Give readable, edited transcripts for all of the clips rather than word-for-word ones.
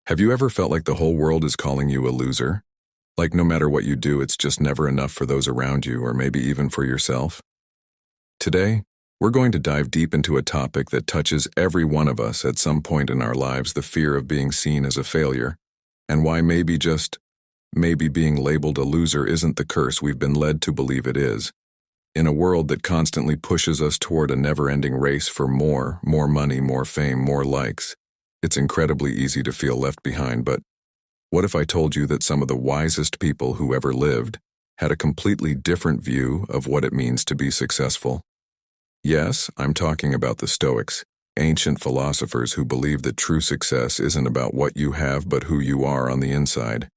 Have you ever felt like the whole world is calling you a loser? Like no matter what you do, it's just never enough for those around you or maybe even for yourself? Today, we're going to dive deep into a topic that touches every one of us at some point in our lives: the fear of being seen as a failure, and why maybe being labeled a loser isn't the curse we've been led to believe it is. In a world that constantly pushes us toward a never-ending race for more money, more fame, more likes, it's incredibly easy to feel left behind. But what if I told you that some of the wisest people who ever lived had a completely different view of what it means to be successful? Yes, I'm talking about the Stoics, ancient philosophers who believe that true success isn't about what you have but who you are on the inside.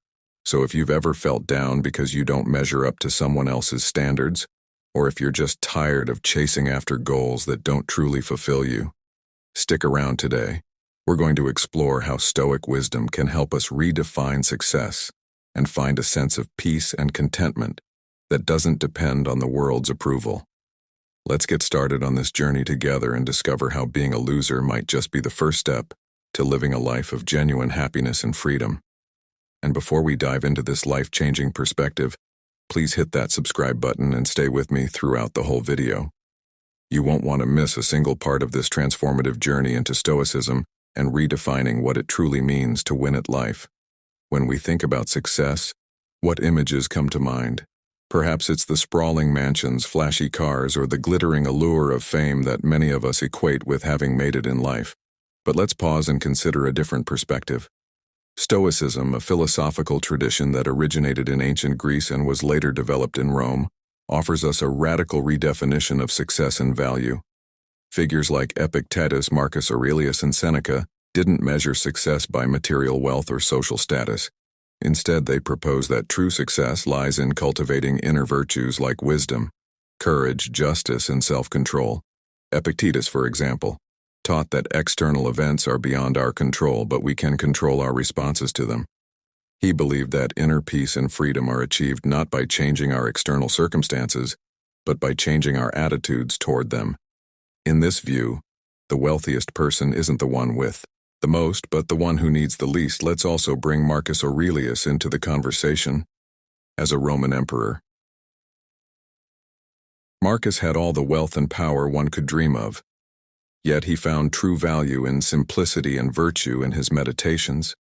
So if you've ever felt down because you don't measure up to someone else's standards, or if you're just tired of chasing after goals that don't truly fulfill you, stick around today. We're going to explore how Stoic wisdom can help us redefine success and find a sense of peace and contentment that doesn't depend on the world's approval. Let's get started on this journey together and discover how being a loser might just be the first step to living a life of genuine happiness and freedom. And before we dive into this life-changing perspective, please hit that subscribe button and stay with me throughout the whole video. You won't want to miss a single part of this transformative journey into Stoicism and redefining what it truly means to win at life. When we think about success, what images come to mind? Perhaps it's the sprawling mansions, flashy cars, or the glittering allure of fame that many of us equate with having made it in life. But let's pause and consider a different perspective. Stoicism, a philosophical tradition that originated in ancient Greece and was later developed in Rome, offers us a radical redefinition of success and value. Figures like Epictetus, Marcus Aurelius, and Seneca didn't measure success by material wealth or social status. Instead, they propose that true success lies in cultivating inner virtues like wisdom, courage, justice, and self-control. Epictetus, for example, taught that external events are beyond our control, but we can control our responses to them. He believed that inner peace and freedom are achieved not by changing our external circumstances, but by changing our attitudes toward them. In this view, the wealthiest person isn't the one with the most, but the one who needs the least. Let's also bring Marcus Aurelius into the conversation. As a Roman emperor, Marcus had all the wealth and power one could dream of. Yet he found true value in simplicity and virtue in his meditations.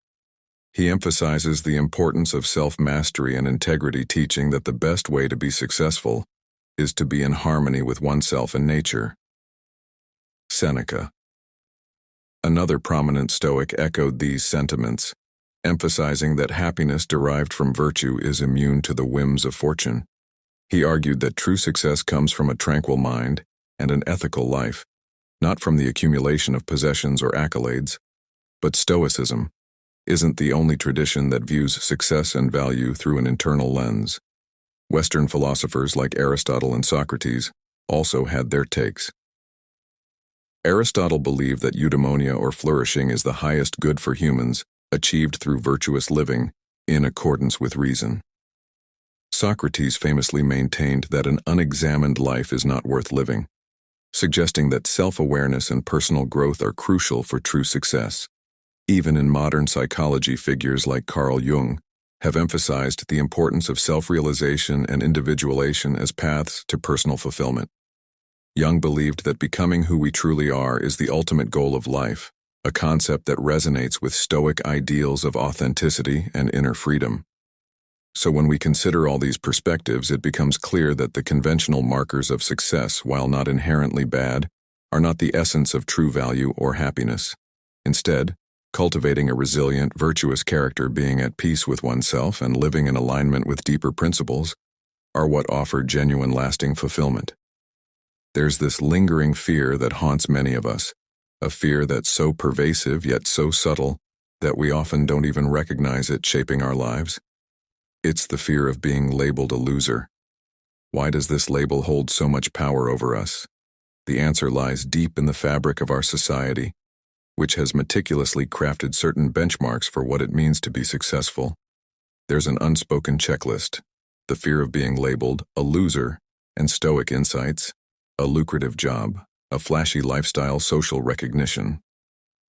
He emphasizes the importance of self-mastery and integrity, teaching that the best way to be successful is to be in harmony with oneself and nature. Seneca, another prominent Stoic, echoed these sentiments, emphasizing that happiness derived from virtue is immune to the whims of fortune. He argued that true success comes from a tranquil mind and an ethical life, not from the accumulation of possessions or accolades. But Stoicism isn't the only tradition that views success and value through an internal lens. Western philosophers like Aristotle and Socrates also had their takes. Aristotle believed that eudaimonia, or flourishing, is the highest good for humans, achieved through virtuous living in accordance with reason. Socrates famously maintained that an unexamined life is not worth living, suggesting that self-awareness and personal growth are crucial for true success. Even in modern psychology, figures like Carl Jung have emphasized the importance of self-realization and individuation as paths to personal fulfillment. Jung believed that becoming who we truly are is the ultimate goal of life, a concept that resonates with Stoic ideals of authenticity and inner freedom. So when we consider all these perspectives, it becomes clear that the conventional markers of success, while not inherently bad, are not the essence of true value or happiness. Instead, cultivating a resilient, virtuous character, being at peace with oneself, and living in alignment with deeper principles are what offer genuine, lasting fulfillment. There's this lingering fear that haunts many of us, a fear that's so pervasive yet so subtle that we often don't even recognize it shaping our lives. It's the fear of being labeled a loser. Why does this label hold so much power over us? The answer lies deep in the fabric of our society, which has meticulously crafted certain benchmarks for what it means to be successful. There's an unspoken checklist: the fear of being labeled a loser, and Stoic insights, a lucrative job, a flashy lifestyle, social recognition.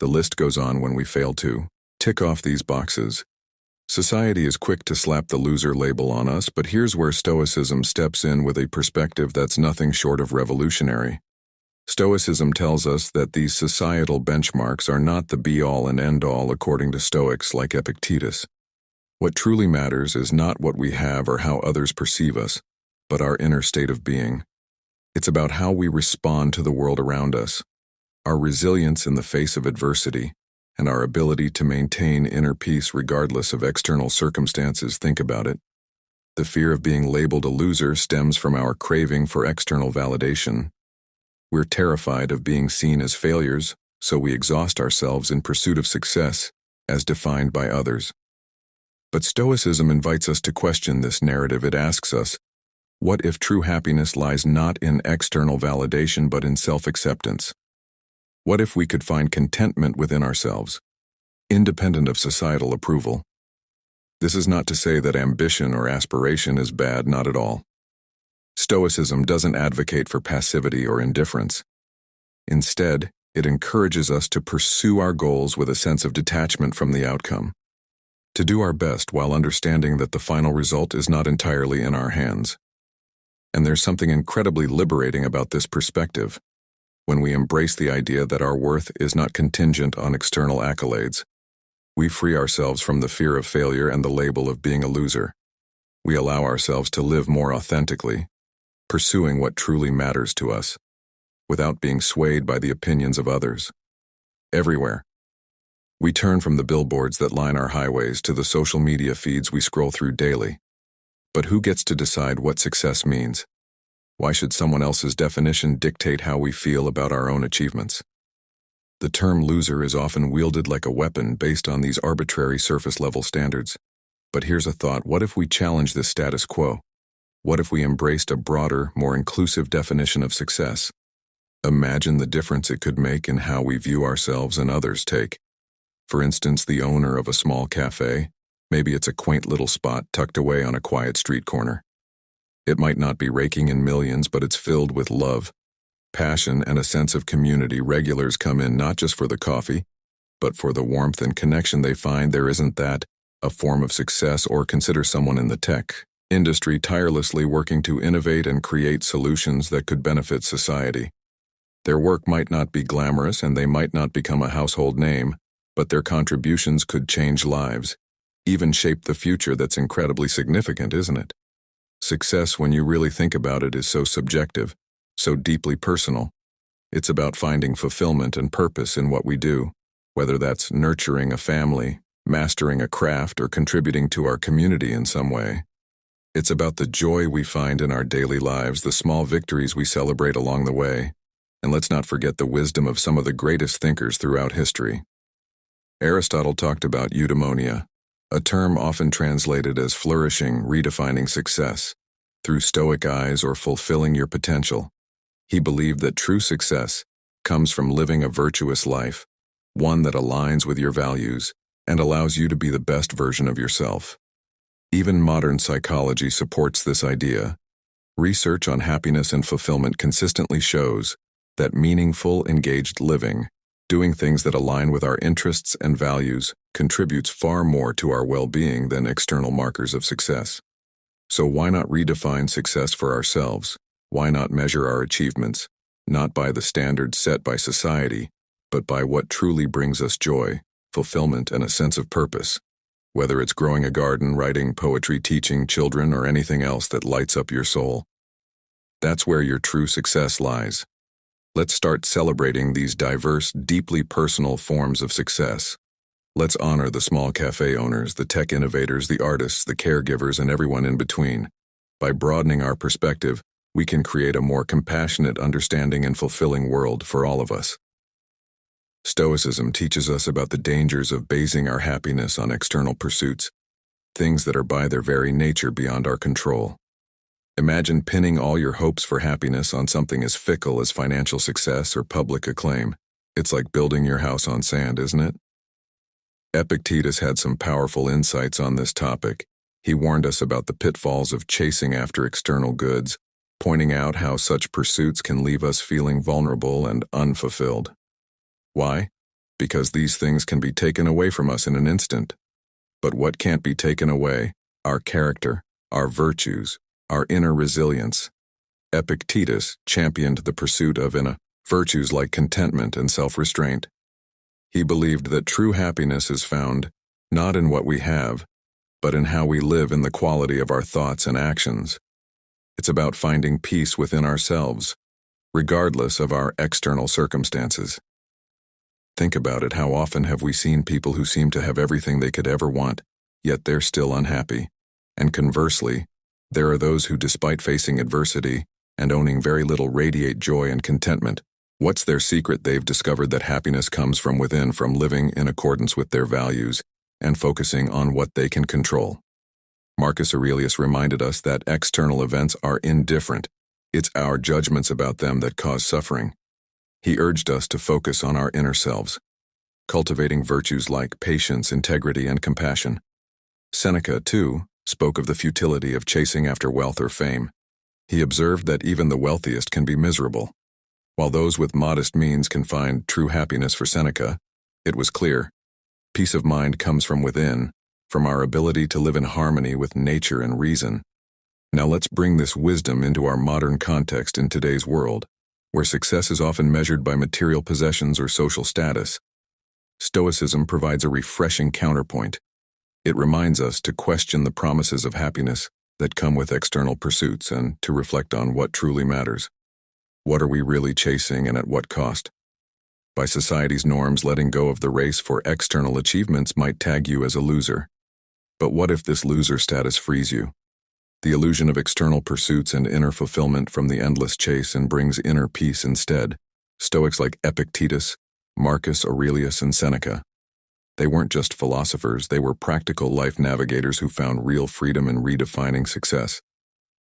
The list goes on. When we fail to Tick off these boxes. Society is quick to slap the loser label on us, but here's where Stoicism steps in with a perspective that's nothing short of revolutionary. Stoicism tells us that these societal benchmarks are not the be-all and end-all according to Stoics like Epictetus. What truly matters is not what we have or how others perceive us, but our inner state of being. It's about how we respond to the world around us, our resilience in the face of adversity, and our ability to maintain inner peace regardless of external circumstances. Think about it. The fear of being labeled a loser stems from our craving for external validation. We're terrified of being seen as failures, so we exhaust ourselves in pursuit of success, as defined by others. But Stoicism invites us to question this narrative. It asks us, what if true happiness lies not in external validation but in self-acceptance? What if we could find contentment within ourselves, independent of societal approval? This is not to say that ambition or aspiration is bad, not at all. Stoicism doesn't advocate for passivity or indifference. Instead, it encourages us to pursue our goals with a sense of detachment from the outcome, to do our best while understanding that the final result is not entirely in our hands. And there's something incredibly liberating about this perspective. When we embrace the idea that our worth is not contingent on external accolades, we free ourselves from the fear of failure and the label of being a loser. We allow ourselves to live more authentically, pursuing what truly matters to us, without being swayed by the opinions of others. Everywhere, we turn from the billboards that line our highways to the social media feeds we scroll through daily. But who gets to decide what success means? Why should someone else's definition dictate how we feel about our own achievements? The term loser is often wielded like a weapon based on these arbitrary surface-level standards. But here's a thought: what if we challenge this status quo? What if we embraced a broader, more inclusive definition of success? Imagine the difference it could make in how we view ourselves and others. Take, for instance, the owner of a small cafe. Maybe it's a quaint little spot tucked away on a quiet street corner. It might not be raking in millions, but it's filled with love, passion, and a sense of community. Regulars come in not just for the coffee, but for the warmth and connection they find there. Isn't that a form of success? Or consider someone in the tech industry tirelessly working to innovate and create solutions that could benefit society. Their work might not be glamorous and they might not become a household name, but their contributions could change lives, even shape the future. That's incredibly significant, isn't it? Success, when you really think about it, is so subjective, so deeply personal. It's about finding fulfillment and purpose in what we do, whether that's nurturing a family, mastering a craft, or contributing to our community in some way. It's about the joy we find in our daily lives, the small victories we celebrate along the way. And let's not forget the wisdom of some of the greatest thinkers throughout history. Aristotle talked about eudaimonia, a term often translated as flourishing, redefining success, through Stoic eyes, or fulfilling your potential. He believed that true success comes from living a virtuous life, one that aligns with your values and allows you to be the best version of yourself. Even modern psychology supports this idea. Research on happiness and fulfillment consistently shows that meaningful, engaged living, doing things that align with our interests and values, contributes far more to our well-being than external markers of success. So why not redefine success for ourselves? Why not measure our achievements, not by the standards set by society, but by what truly brings us joy, fulfillment, and a sense of purpose? Whether it's growing a garden, writing poetry, teaching children, or anything else that lights up your soul. That's where your true success lies. Let's start celebrating these diverse, deeply personal forms of success. Let's honor the small cafe owners, the tech innovators, the artists, the caregivers, and everyone in between. By broadening our perspective, we can create a more compassionate, understanding, and fulfilling world for all of us. Stoicism teaches us about the dangers of basing our happiness on external pursuits, things that are by their very nature beyond our control. Imagine pinning all your hopes for happiness on something as fickle as financial success or public acclaim. It's like building your house on sand, isn't it? Epictetus had some powerful insights on this topic. He warned us about the pitfalls of chasing after external goods, pointing out how such pursuits can leave us feeling vulnerable and unfulfilled. Why? because these things can be taken away from us in an instant. But what can't be taken away? Our character, our virtues, our inner resilience. Epictetus championed the pursuit of virtues like contentment and self-restraint. He believed that true happiness is found not in what we have, but in how we live in the quality of our thoughts and actions. It's about finding peace within ourselves, regardless of our external circumstances. Think about it. How often have we seen people who seem to have everything they could ever want, yet they're still unhappy? And conversely, there are those who, despite facing adversity and owning very little, radiate joy and contentment. What's their secret? They've discovered that happiness comes from within, from living in accordance with their values and focusing on what they can control. Marcus Aurelius reminded us that external events are indifferent. It's our judgments about them that cause suffering. He urged us to focus on our inner selves, cultivating virtues like patience, integrity, and compassion. Seneca, too, spoke of the futility of chasing after wealth or fame. He observed that even the wealthiest can be miserable. While those with modest means can find true happiness, for Seneca, it was clear. Peace of mind comes from within, from our ability to live in harmony with nature and reason. Now let's bring this wisdom into our modern context in today's world, where success is often measured by material possessions or social status. Stoicism provides a refreshing counterpoint. It reminds us to question the promises of happiness that come with external pursuits and to reflect on what truly matters. What are we really chasing, and at what cost? By society's norms, letting go of the race for external achievements might tag you as a loser. But what if this loser status frees you? The illusion of external pursuits and inner fulfillment from the endless chase, and brings inner peace instead. Stoics like Epictetus, Marcus Aurelius, and Seneca. They weren't just philosophers, they were practical life navigators who found real freedom in redefining success.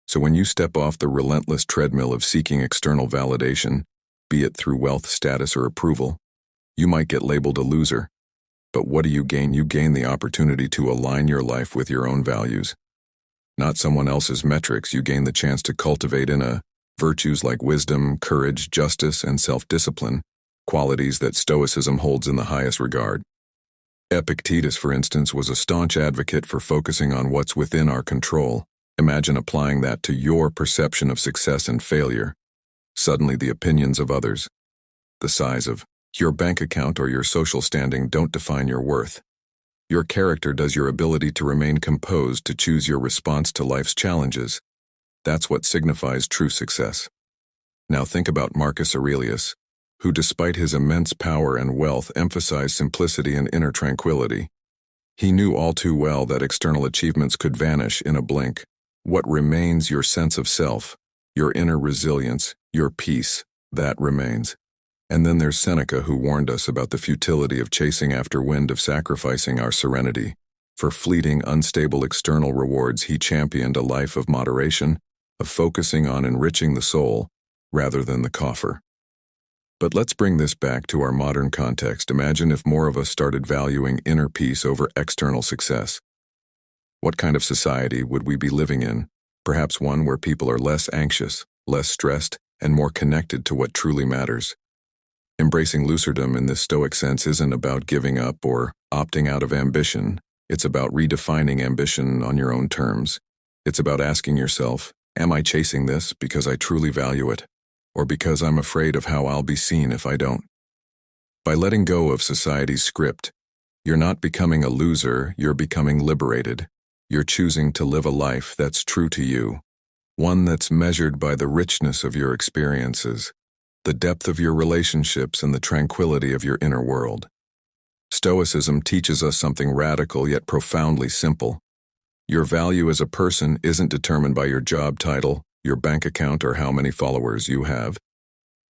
So when you step off the relentless treadmill of seeking external validation, be it through wealth, status, or approval, you might get labeled a loser. But what do you gain? You gain the opportunity to align your life with your own values. Not someone else's metrics. You gain the chance to cultivate virtues like wisdom, courage, justice, and self-discipline, qualities that Stoicism holds in the highest regard. Epictetus, for instance, was a staunch advocate for focusing on what's within our control. Imagine applying that to your perception of success and failure. Suddenly the opinions of others, the size of your bank account or your social standing don't define your worth. Your character does, your ability to remain composed, to choose your response to life's challenges. That's what signifies true success. Now think about Marcus Aurelius, who despite his immense power and wealth emphasized simplicity and inner tranquility. He knew all too well that external achievements could vanish in a blink. What remains? Your sense of self, your inner resilience, your peace, that remains. And then there's Seneca, who warned us about the futility of chasing after wind, of sacrificing our serenity for fleeting, unstable external rewards. He championed a life of moderation, of focusing on enriching the soul rather than the coffer. But let's bring this back to our modern context. Imagine if more of us started valuing inner peace over external success. What kind of society would we be living in? Perhaps one where people are less anxious, less stressed, and more connected to what truly matters. Embracing lucerdom in this Stoic sense isn't about giving up or opting out of ambition. It's about redefining ambition on your own terms. It's about asking yourself, am I chasing this because I truly value it, or because I'm afraid of how I'll be seen if I don't? By letting go of society's script, you're not becoming a loser, you're becoming liberated. You're choosing to live a life that's true to you, one that's measured by the richness of your experiences, the depth of your relationships, and the tranquility of your inner world. Stoicism teaches us something radical yet profoundly simple. Your value as a person isn't determined by your job title, your bank account, or how many followers you have.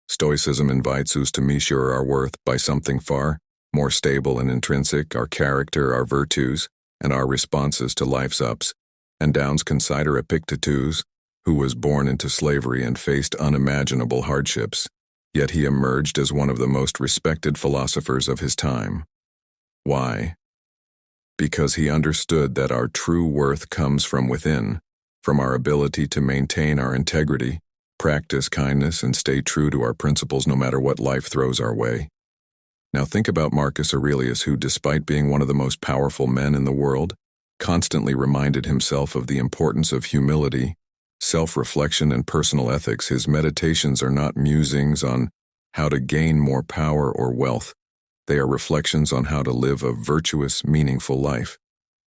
Stoicism invites us to measure our worth by something far more stable and intrinsic: our character, our virtues, and our responses to life's ups and downs. Consider Epictetus, who was born into slavery and faced unimaginable hardships, yet he emerged as one of the most respected philosophers of his time. Why? Because he understood that our true worth comes from within, from our ability to maintain our integrity, practice kindness, and stay true to our principles no matter what life throws our way. Now think about Marcus Aurelius, who, despite being one of the most powerful men in the world, constantly reminded himself of the importance of humility, self-reflection, and personal ethics. His meditations are not musings on how to gain more power or wealth. They are reflections on how to live a virtuous, meaningful life.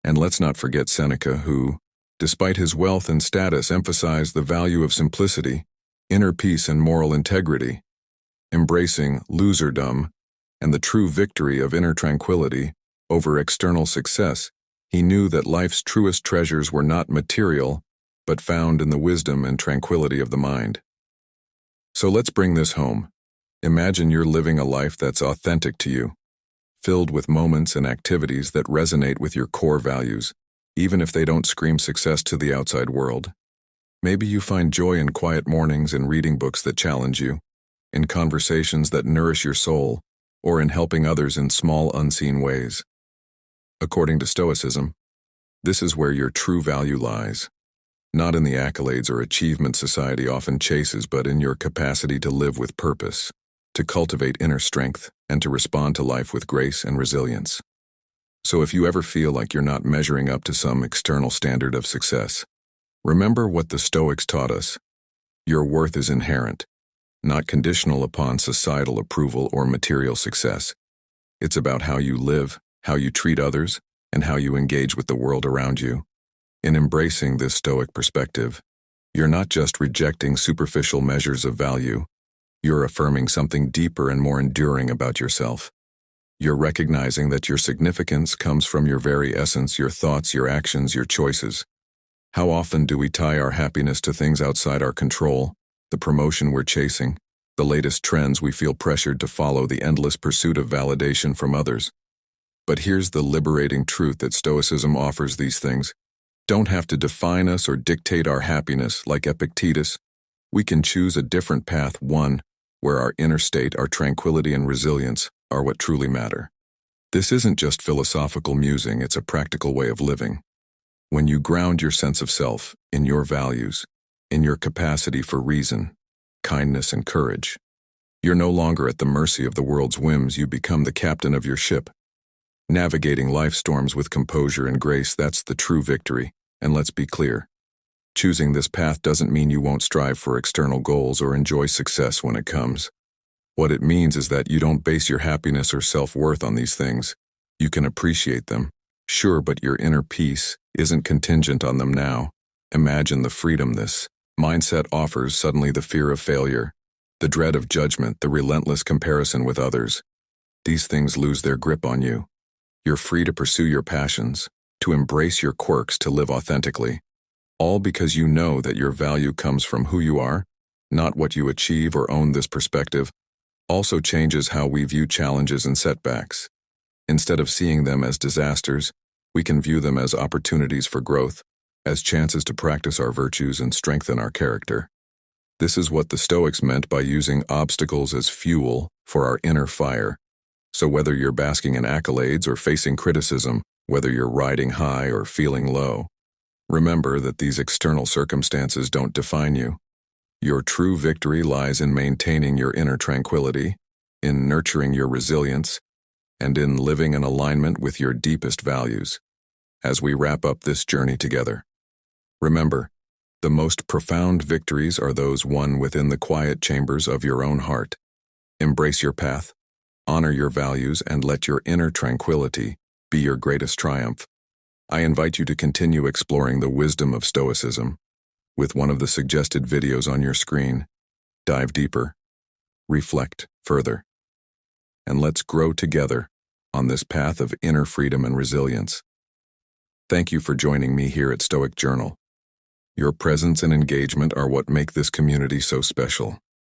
And let's not forget Seneca, who, despite his wealth and status, emphasized the value of simplicity, inner peace, and moral integrity, embracing loserdom and the true victory of inner tranquility over external success. He knew that life's truest treasures were not material, but found in the wisdom and tranquility of the mind. So let's bring this home. Imagine you're living a life that's authentic to you, filled with moments and activities that resonate with your core values, even if they don't scream success to the outside world. Maybe you find joy in quiet mornings and reading books that challenge you, in conversations that nourish your soul, or in helping others in small, unseen ways. According to Stoicism, this is where your true value lies, not in the accolades or achievements society often chases, but in your capacity to live with purpose, to cultivate inner strength, and to respond to life with grace and resilience. So if you ever feel like you're not measuring up to some external standard of success, remember what the Stoics taught us. Your worth is inherent, not conditional upon societal approval or material success. It's about how you live, how you treat others, and how you engage with the world around you. In embracing this Stoic perspective, you're not just rejecting superficial measures of value, you're affirming something deeper and more enduring about yourself. You're recognizing that your significance comes from your very essence, your thoughts, your actions, your choices. How often do we tie our happiness to things outside our control, the promotion we're chasing, the latest trends we feel pressured to follow, the endless pursuit of validation from others? But here's the liberating truth that Stoicism offers: these things don't have to define us or dictate our happiness. Like Epictetus, we can choose a different path, one where our inner state, our tranquility, and resilience are what truly matter. This isn't just philosophical musing, it's a practical way of living. When you ground your sense of self in your values, in your capacity for reason, kindness, and courage, you're no longer at the mercy of the world's whims. You become the captain of your ship, navigating life storms with composure and grace. That's the true victory. And let's be clear, choosing this path doesn't mean you won't strive for external goals or enjoy success when it comes. What it means is that you don't base your happiness or self-worth on these things. You can appreciate them, sure, but your inner peace isn't contingent on them now. Imagine the freedom this mindset offers. Suddenly the fear of failure, the dread of judgment, the relentless comparison with others, these things lose their grip on you. You're free to pursue your passions, to embrace your quirks, to live authentically, all because you know that your value comes from who you are, not what you achieve or own. This perspective also changes how we view challenges and setbacks. Instead of seeing them as disasters, we can view them as opportunities for growth, as chances to practice our virtues and strengthen our character. This is what the Stoics meant by using obstacles as fuel for our inner fire. So whether you're basking in accolades or facing criticism, whether you're riding high or feeling low, remember that these external circumstances don't define you. Your true victory lies in maintaining your inner tranquility, in nurturing your resilience, and in living in alignment with your deepest values. As we wrap up this journey together, remember, the most profound victories are those won within the quiet chambers of your own heart. Embrace your path, honor your values, and let your inner tranquility be your greatest triumph. I invite you to continue exploring the wisdom of Stoicism with one of the suggested videos on your screen. Dive deeper, reflect further, and let's grow together on this path of inner freedom and resilience. Thank you for joining me here at Stoic Journal. Your presence and engagement are what make this community so special.